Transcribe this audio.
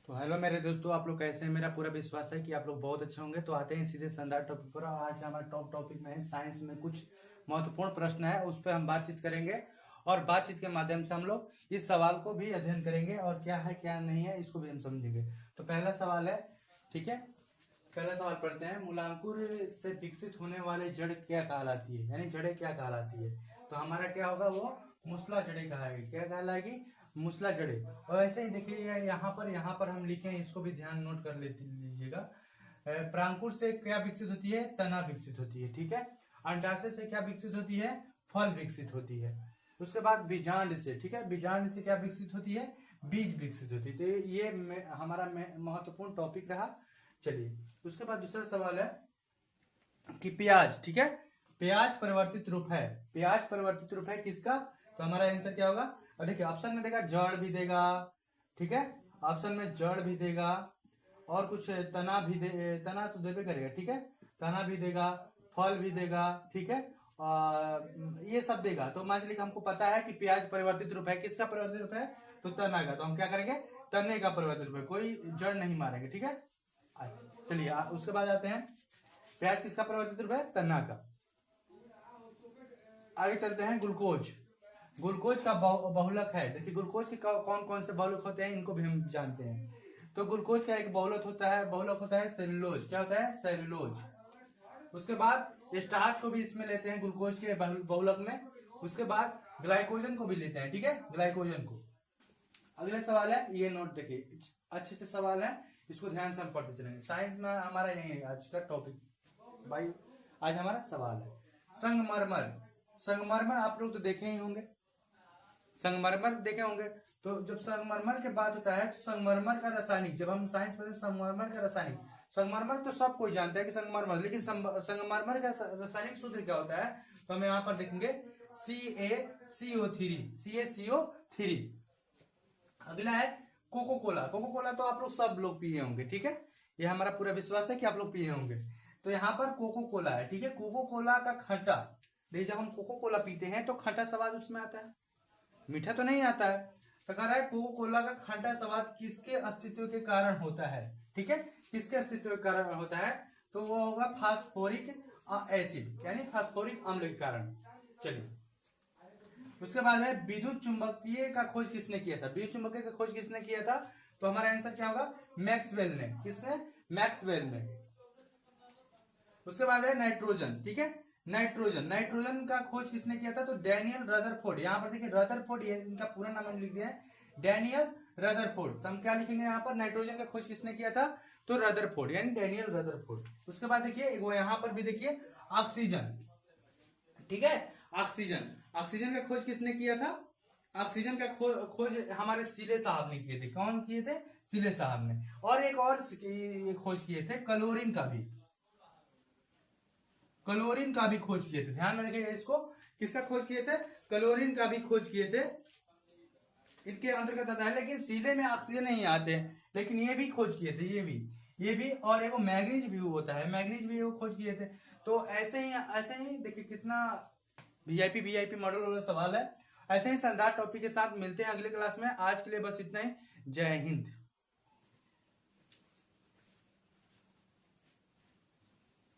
तो हेलो मेरे दोस्तों, आप लोग कैसे हैं। मेरा पूरा विश्वास है कि आप लोग बहुत अच्छे होंगे। तो आते हैं सीधे शानदार टॉपिक पर। और आज का हमारा टॉप टॉपिक में है साइंस में कुछ महत्वपूर्ण प्रश्न है, उस पर हम बातचीत करेंगे। और बातचीत के माध्यम से हम लोग इस सवाल को भी अध्ययन करेंगे और क्या है क्या नहीं है इसको भी हम समझेंगे। तो पहला सवाल है, ठीक है, पहला सवाल पढ़ते हैं। मूलांकुर से विकसित होने वाली जड़ क्या कहलाती है, यानी जड़ें क्या कहलाती है। तो हमारा क्या होगा, वो मूसला जड़ें कहलाएगी। क्या कहलाएगी? मूसला जड़ें। और ऐसे ही देखिए यहाँ पर हम लिखे हैं, इसको भी ध्यान नोट कर लीजिएगा। प्रांकुर से क्या विकसित होती है? तना विकसित होती है, ठीक है। अंडाशय से क्या विकसित होती है? फल विकसित होती है। उसके बाद बीजांड से, ठीक है, बीजांड से क्या विकसित होती है? बीज विकसित होती है। तो ये हमारा महत्वपूर्ण टॉपिक रहा। चलिए, उसके बाद दूसरा सवाल है कि प्याज, ठीक है, प्याज परिवर्तित रूप है। प्याज परिवर्तित रूप है किसका? तो हमारा आंसर क्या होगा? और देखिए ऑप्शन में देगा, जड़ भी देगा, ठीक है, ऑप्शन में जड़ भी देगा और कुछ तना भी तना तो देवे करेगा, ठीक है, तना भी देगा, फल भी देगा, ठीक है, ये सब देगा। तो मान लीजिए हमको पता है कि प्याज परिवर्तित रूप है, किसका परिवर्तित रूप है? तो तना का। तो हम क्या करेंगे? तने का परिवर्तित रूप है, कोई जड़ नहीं मारेंगे, ठीक है। चलिए उसके बाद आते हैं, प्याज किसका परिवर्तित रूप है? तना का। आगे चलते हैं, ग्लूकोज। ग्लूकोज का बहुलक है। देखिए ग्लूकोज के कौन कौन से बहुलक होते हैं, इनको भी हम जानते हैं। तो ग्लूकोज का एक बहुलक होता है सेलुलोज। क्या होता है? सेलुलोज। उसके बाद स्टार्च को भी इसमें लेते हैं, ग्लूकोज के बहुलक में। उसके बाद ग्लाइकोजन को भी लेते हैं, ठीक है, ग्लाइकोजन को। अगला सवाल है, ये नोट देखिए, अच्छे अच्छे सवाल है, इसको ध्यान से हम पढ़ते चलेंगे। साइंस में हमारा यही है आज का टॉपिक भाई। आज हमारा सवाल है संगमरमर। संगमरमर आप लोग तो देखे ही होंगे, संगमरमर देखे होंगे। तो जब संगमरमर के बात होता है तो संगमरमर का रासायनिक, जब हम साइंस पढ़ते संगमरमर का रासायनिक, संगमरमर तो सब कोई जानता है कि संगमरमर, लेकिन संगमरमर का रासायनिक सूत्र क्या होता है? तो हम यहाँ पर देखेंगे CaCO3। अगला है कोको कोला। कोको कोला तो आप लोग सब लोग पिए होंगे, ठीक है, ये हमारा पूरा विश्वास है कि आप लोग पिए होंगे। तो यहाँ पर कोको कोला है, ठीक है। कोको कोला का खट्टा, देखिए जब हम कोको कोला पीते हैं तो खट्टा स्वाद उसमें आता है, मीठा तो नहीं आता है। तो कह रहा है कोको कोला का खट्टा स्वाद किसके अस्तित्व के कारण होता है, ठीक है, किसके अस्तित्व के कारण होता है? तो वो होगा फास्फोरिक एसिड, यानी फास्फोरिक अम्ल के कारण। चलिए, उसके बाद है विद्युत चुंबकीय का खोज किसने किया था? विद्युत चुंबकीय का खोज किसने किया था? तो हमारा आंसर क्या होगा? मैक्सवेल ने। किसने? मैक्सवेल ने। उसके बाद है नाइट्रोजन, ठीक है, नाइट्रोजन। नाइट्रोजन का खोज किसने किया था? तो डैनियल रदरफोर्ड। यहाँ पर देखिए रदरफोर्ड, ये इनका पूरा नाम हम लिख दिया है, डैनियल रदरफोर्ड। तो हम क्या लिखेंगे यहाँ पर? नाइट्रोजन का खोज किसने किया था? तो रदरफोर्ड, यानी डैनियल रदरफोर्ड। उसके बाद देखिए वो यहाँ पर भी देखिए ऑक्सीजन, ठीक है, ऑक्सीजन। ऑक्सीजन का खोज किसने किया था? ऑक्सीजन का खोज हमारे सीले साहब ने किए थे। कौन किए थे? सीले साहब ने। और एक और खोज किए थे, क्लोरीन का भी, क्लोरीन का भी खोज किए थे। ध्यान में रखिएगा इसको, किसका खोज किए थे? क्लोरीन का भी खोज किए थे, इनके अंतर्गत आता है। लेकिन सीले में ऑक्सीजन नहीं आते हैं, लेकिन ये भी खोज किए थे, ये भी। और एक मैग्नीज भी होता है, मैग्नीज भी वो खोज किए थे। तो ऐसे ही देखिए कितना वीआईपी मॉडल वाला सवाल है। ऐसे ही शानदार टॉपिक के साथ मिलते हैं अगले क्लास में। आज के लिए बस इतना ही। जय हिंद।